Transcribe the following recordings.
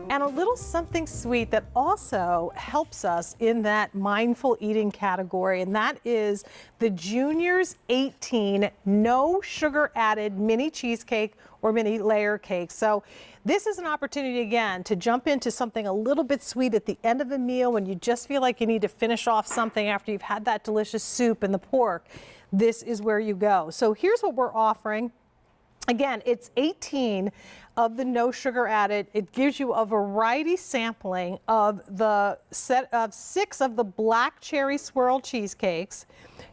and a little something sweet that also helps us in that mindful eating category, and that is the Junior's 18 no sugar added mini cheesecake or mini layer cake. So this is an opportunity again to jump into something a little bit sweet at the end of a meal when you just feel like you need to finish off something after you've had that delicious soup and the pork. This is where you go. So here's what we're offering. Again, it's 18 of the no sugar added. It gives you a variety sampling of the set of 6 of the black cherry swirl cheesecakes.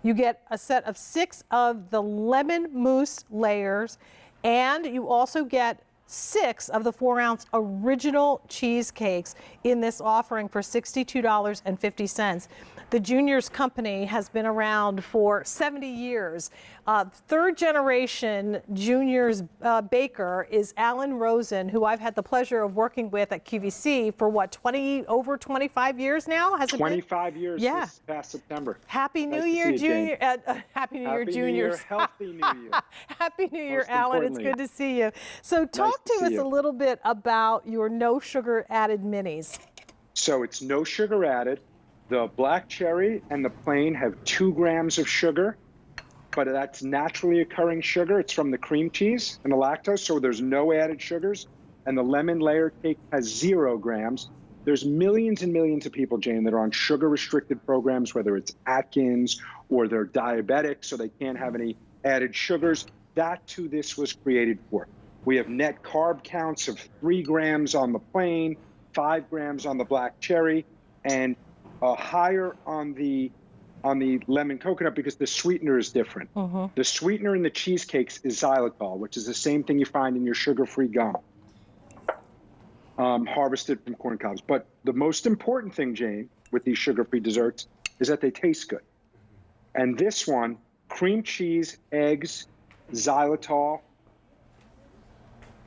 You get a set of 6 of the lemon mousse layers, and you also get 6 of the 4-ounce original cheesecakes in this offering for $62.50. The Junior's company has been around for 70 years. Third generation Junior's baker is Alan Rosen, who I've had the pleasure of working with at QVC for what, over 25 years now? Has it 25 been? years Yeah. This past September. Happy New Nice to Year, see you, Junior. Jane. Happy New Year, Happy New Juniors. Year, healthy New Year. Happy New Year, Most Alan. It's importantly. good to see you. So talk Nice to to us see a you. little bit about your no sugar added minis. So it's no sugar added. The black cherry and the plain have 2 grams of sugar, but that's naturally occurring sugar. It's from the cream cheese and the lactose, so there's no added sugars. And the lemon layer cake has 0 grams. There's millions and millions of people, Jane, that are on sugar-restricted programs, whether it's Atkins or they're diabetic, so they can't have any added sugars. That's who this was created for. We have net carb counts of 3 grams on the plain, 5 grams on the black cherry, and higher on the lemon coconut because the sweetener is different. The sweetener in the cheesecakes is xylitol, which is the same thing you find in your sugar-free gum, harvested from corn cobs. But the most important thing, Jane, with these sugar-free desserts is that they taste good. And this one, cream cheese, eggs, xylitol,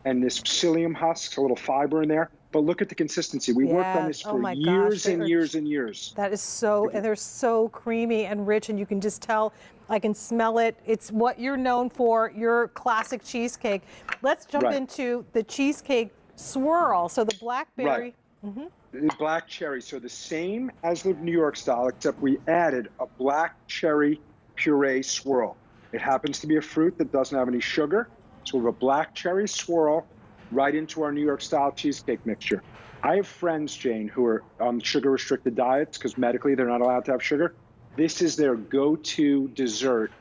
and this psyllium husk, a little fiber in there. But look at the consistency. We worked on this for years and years and years. That is so, and they're so creamy and rich, and you can just tell, I can smell it. It's what you're known for, your classic cheesecake. Let's jump into the cheesecake swirl. So the blackberry. The black cherry, so the same as the New York style, except we added a black cherry puree swirl. It happens to be a fruit that doesn't have any sugar. So we have a black cherry swirl right into our New York style cheesecake mixture. I have friends, Jane, who are on sugar restricted diets because medically they're not allowed to have sugar. This is their go-to dessert,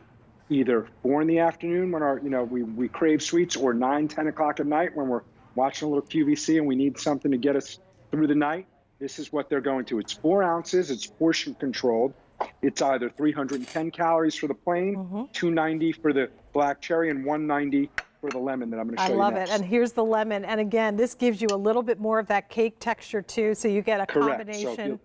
either 4 in the afternoon when we crave sweets, or 9, 10 o'clock at night when we're watching a little QVC and we need something to get us through the night. This is what they're going to. It's 4 ounces, it's portion controlled. It's either 310 calories for the plain, 290 for the black cherry, and 190 for the lemon that I'm going to show you next. I love it. And here's the lemon. And again, this gives you a little bit more of that cake texture too, so you get a combination.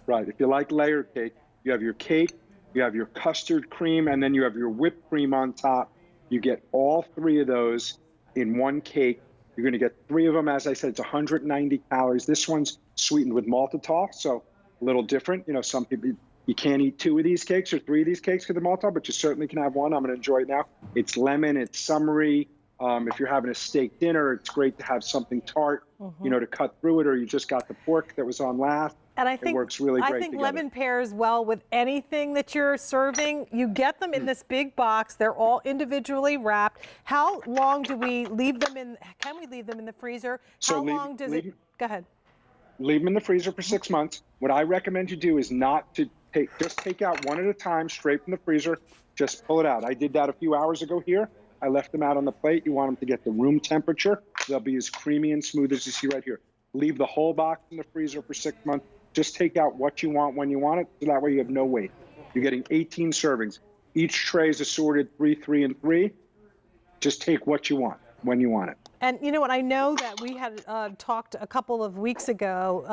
So if you like layer cake, you have your cake, you have your custard cream, and then you have your whipped cream on top. You get all 3 of those in one cake. You're going to get 3 of them. As I said, it's 190 calories. This one's sweetened with maltitol, so a little different. You know, some people, you can't eat 2 of these cakes or 3 of these cakes with the maltitol, but you certainly can have one. I'm going to enjoy it now. It's lemon, it's summery. If you're having a steak dinner, it's great to have something tart, to cut through it, or you just got the pork that was on last. And I think, it works really great together. Lemon pairs well with anything that you're serving. You get them in this big box. They're all individually wrapped. How long do we leave them in? Can we leave them in the freezer? How long does it? Go ahead. Leave them in the freezer for 6 months. What I recommend you do is not to just take out one at a time straight from the freezer. Just pull it out. I did that a few hours ago here. I left them out on the plate. You want them to get the room temperature. They'll be as creamy and smooth as you see right here. Leave the whole box in the freezer for 6 months. Just take out what you want when you want it, so that way you have no wait. You're getting 18 servings. Each tray is assorted 3, 3, and 3. Just take what you want when you want it. And you know what, I know that we had talked a couple of weeks ago,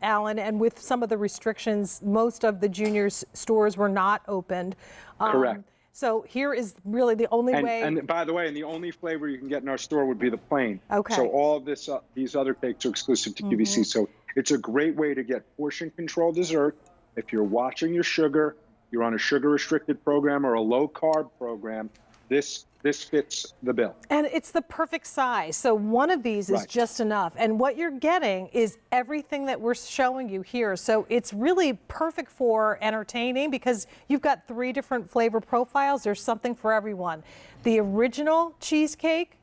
Alan, and with some of the restrictions, most of the Junior's stores were not opened. Correct. So here is really the only way. And by the way, and the only flavor you can get in our store would be the plain. Okay. So all of this, these other cakes are exclusive to QVC. So it's a great way to get portion control dessert. If you're watching your sugar, you're on a sugar restricted program or a low carb program, this fits the bill. And it's the perfect size. So one of these is Right. just enough. And what you're getting is everything that we're showing you here. So it's really perfect for entertaining because you've got 3 different flavor profiles. There's something for everyone. The original cheesecake,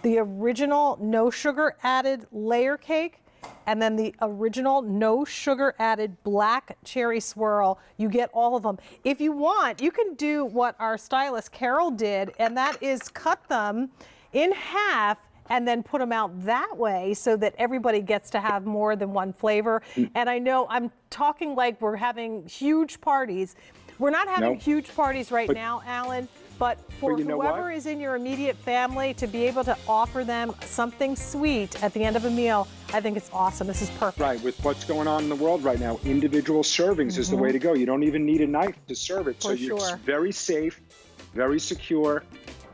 the original no sugar added layer cake, and then the original no sugar added black cherry swirl. You get all of them. If you want, you can do what our stylist Carol did, and that is cut them in half and then put them out that way so that everybody gets to have more than one flavor. And I know I'm talking like we're having huge parties. We're not having Nope. huge parties right now, Alan, but for you know whoever what? is in your immediate family to be able to offer them something sweet at the end of a meal, I think it's awesome. This is perfect. Right, with what's going on in the world right now, individual servings is the way to go. You don't even need a knife to serve it. So For it's sure. very safe, very secure,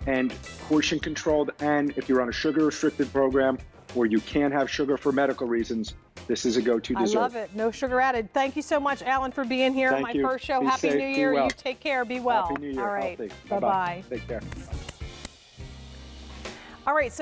and portion controlled. And if you're on a sugar restricted program or you can't have sugar for medical reasons, this is a go-to dessert. I love it. No sugar added. Thank you so much, Alan, for being here. Thank My you. first show. Be Happy safe, New be Year. well. You take care. Be well. Happy New Year. All right. Healthy. Bye-bye. Take care. All right. So